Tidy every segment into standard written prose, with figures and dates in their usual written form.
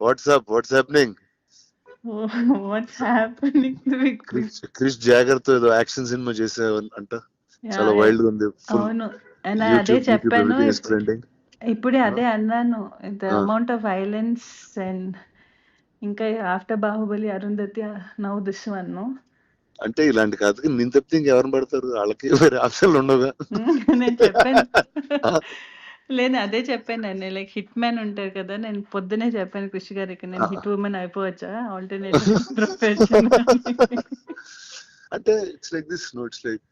Watts happening? What's happening with Krish Jagar తో ఏదో action cinema చేసే అంట, చాలా వైల్డ్ గా ఉంది. ఫుల్ అవును. అదే యూట్యూబ్ చెప్పాను. Everything is trending. ఇప్పుడే అదే అన్నాను. The amount of violence and ఇంకా after Baahubali, Arundhati, now this one. అంటే ఇలాంటి కథకి నేను తప్పితే ఇంకెవరిని పడతారు? వాళ్ళకి వేరే ఆప్షన్లు ఉండవుగా. నేను చెప్పాను. లేదు, అదే చెప్పాను నేను. లైక్ హిట్ మ్యాన్ ఉంటారు కదా, నేను పొద్దునే చెప్పాను కృషి గారికి, నేను హిట్ ఉమెన్ అయిపోవచ్చా ఆల్టర్నేటివ్ ప్రొఫెషన్. అంటే it's like this, no it's like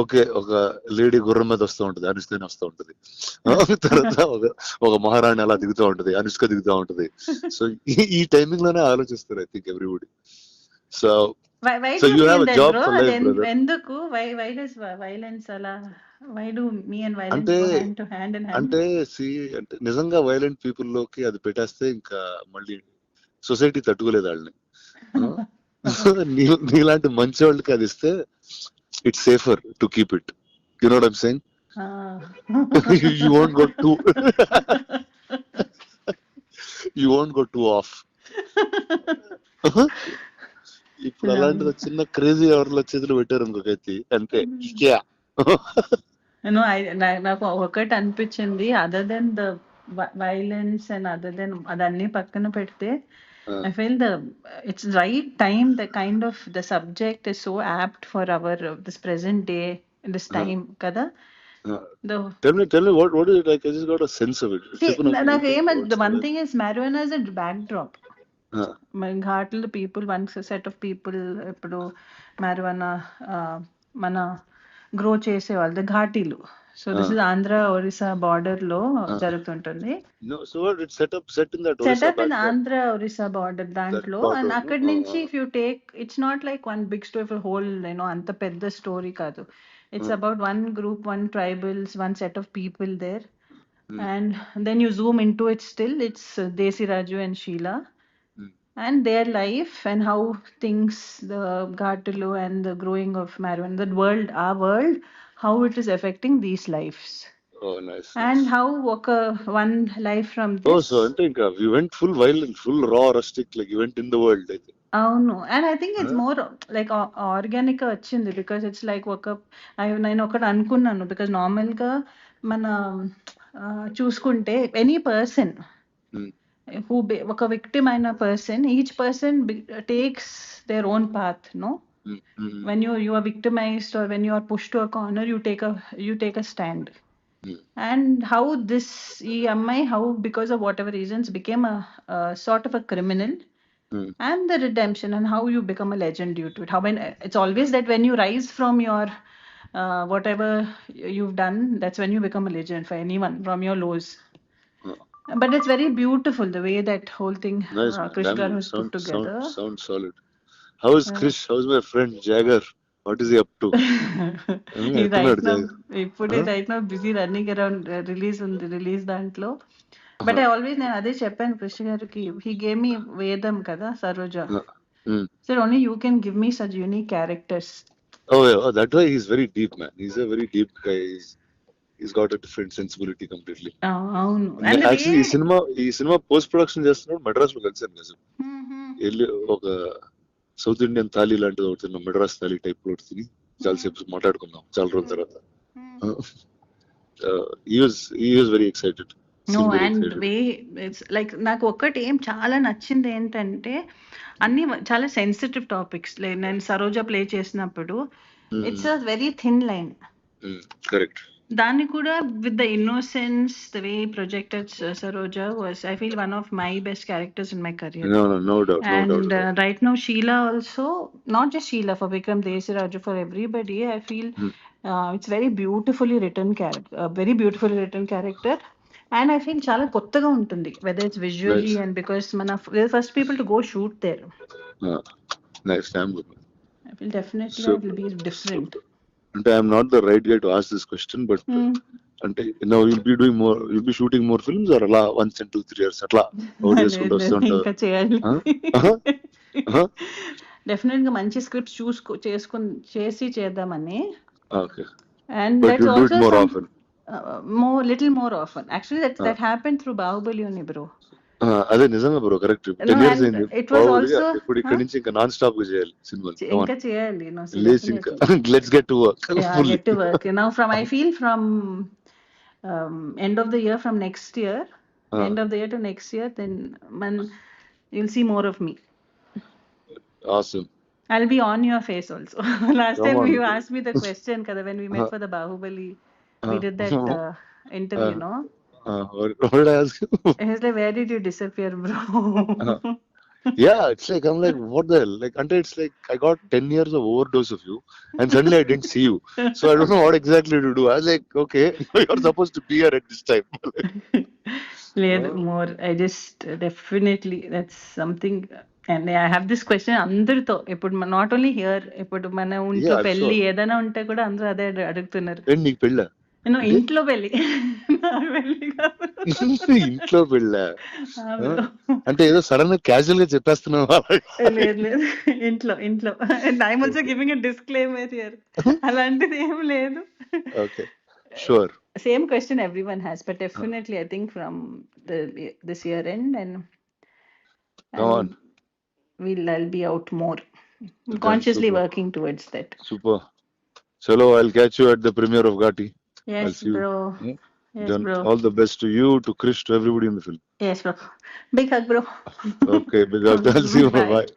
okay, ఒక లేడీ గుర్రం మీద వస్తూ ఉంటది, అనుష్క వస్తూ ఉంటది. తర్వాత ఒక మహారాణి అలా దిగుతూ ఉంటది, అనుష్క దిగుతూ ఉంటది. సో ఈ టైమింగ్ లోనే ఆలోచిస్తారు I think everybody. So Why do you you have mean a that, job bro? for life, brother. ఎందుకు? Why does violence అలా? Why do me and violence అంటే go hand to hand in hand? అంటే అంటే నిజంగా violent people లోకి అది పెట్టేస్తే ఇంకా మళ్ళీ సొసైటీ తట్టుకోలేదు వాళ్ళని. నీలాంటి మంచి వాళ్ళకి అది ఇస్తే it's safer to keep it. You know what I'm saying? You won't go too you won't go too off. ఇప్పుడు అలాంటిది చిన్న క్రేజీ ఎవరిలో చేతులు పెట్టారు ఇంకొకైతే అంతే. నాకు ఒకటి అనిపించింది, other than the violence and other than అదన్నీ పక్కన పెడితే, I feel it's right time, the kind of the subject is so apt for our this present day, this time kada. Tell me what is it like? I just got a sense of it. See, the one thing is marijuana is a backdrop. ఘాట్లు people, one set of people ఇప్పుడు marijuana మన grow చేసేవాళ్ళు ఘాటీలు. So this is Andhra Orissa border లో జరుగుతుంటుంది. Setup in Andhra Orissa border దాంట్లో. And అక్కడి నుంచి if you take, it's not like one big story for whole, అంత పెద్ద స్టోరీ కాదు. It's about one group, one tribals, one set of people there. And then you zoom into it, still it's Desi Raju and Sheila and their life and how things, the Ghatalu and the growing of marijuana, that world, our world, how it is affecting these lives. Oh, nice. And how one life from this. Oh, so I think we went full violent, full raw, rustic, like you went in the world, I think. అవును. And I think it's more like organic గా వచ్చింది, because it's like నేను ఒకటి అనుకున్నాను, because normal గా మన చూసుకుంటే any person who ఒక విక్టిమ్ అయిన person, each person takes their own path, no. when you are victimized or when you are pushed to a corner, you take a stand. And how this ఈ అమ్మాయి, how because of whatever reasons became a sort of a criminal, and the redemption and how you become a legend due to it. How it's always that when you rise from your whatever you've done, that's when you become a legend for anyone, from your lows. But it's very beautiful the way that whole thing Krish Garu has put together. Sounds solid. How is Krish? How is my friend Jagger? What is he up to? He's right now busy running around, release దాంట్లో. But I always, నేను అదే చెప్పాను కృష్ణ గారికి, he gave me వేదం కదా, Saroja. Sir only you can give me such unique characters. Oh, that way he's very deep, man. He's a very deep guy. He's got a different sensibility completely. అవును. Actually ఈ cinema post production చేస్తున్నాడు మెడ్రాస్ లో కలిసాను కదా. వెళ్ళి ఒక south Indian thali లాంటిది ఒకటి తిన్నాం, మెడ్రాస్ థాలీ టైప్ ఒకటి తిని చాలాసేపు మాట్లాడుకున్నాం చాలా రోజుల తర్వాత. he was very excited. No, and way it's like నాకు ఒక్కటి ఏం చాలా నచ్చింది ఏంటంటే, అన్ని చాలా సెన్సిటివ్ టాపిక్స్. నేను సరోజ ప్లే చేసినప్పుడు it's a very thin line. Correct. దాన్ని కూడా with the innocence, the way projected Saroja was, I feel one of my best characters in my career. No doubt. And right now Sheila also, not just Sheila, for Vikram, Desi Raju, for everybody, I feel it's very beautifully written character, very beautifully written character. And I feel చాలా కొత్తగా ఉంటుంది, whether it's visually and because we're the first people to go shoot there. Nice. I feel definitely it will be different. అంటే I'm not the right guy to ask this question, but అంటే now you'll be shooting more films or అలా once in 2-3 years అట్లా out చేసుకుంటూ వస్తుంటారు? ఇంకా చేయాలి. Definite గా మంచి స్క్రిప్ట్ చేసి చేద్దామని. Okay. And But let's you do also it more often. little more often. Actually that happened through Bahubali only, bro. అదే నిజంగా bro correct. No, 10 years and అయింది. it was బాహుబలి also, ఇప్పుడు ఇక్కడి నుంచి ఇంకా నాన్ స్టాప్ గా చేయాలి సినిమాలు. ఇంకా చేయాలి. No, so లేచి ఇంకా definitely. Let's get to work Yeah, fully. get to work. Now I feel from end of the year, from next year, end of the year to next year, then you'll see more of me. Awesome. I'll be on your face also. Last Come time on. you asked me the question, kada, when we met for the Bahubali, we did that interview, no? What did I ask you? He's like, where did you disappear, bro? Yeah, it's like I'm like, what the hell? Like, until it's like I got 10 years of overdose of you, and suddenly I didn't see you. So I don't know what exactly to do. I was like, okay, you're supposed to be here at this time. లేదు more I just definitely that's something. And I have this question అందరితో, ఇప్పుడు not only here, ఇప్పుడు మన ఇంట్లో Yeah, I'm పెళ్లి sure. ఏదైనా ఉంటే కూడా అందరూ అదే అడుగుతున్నారు. ఏంటి నీకు పెళ్ళా? నేను ఇంట్లో పెళ్లి, నా పెళ్లి కాదు. ఇంట్లో పెళ్ళా? ఆ bro. అంటే ఏదో సడన్ గా క్యాజువల్ గా చెప్పేస్తున్నావు. లేదు లేదు, ఇంట్లో ఇంట్లో. And I'm also giving a disclaimer here. అలాంటిది ఏం లేదు. Okay, sure. Same question everyone has, but definitely I think from this year end, and Come on. I'll be out more, consciously super. working towards that. Super. Chalo, I'll catch you at the premiere of Ghati. I'll Yes see you. bro. Yes Then bro. all the best to you, to Krish, to everybody in the film. Yes bro. Big hug bro. Okay, big up. I'll see you. Bye. Bye.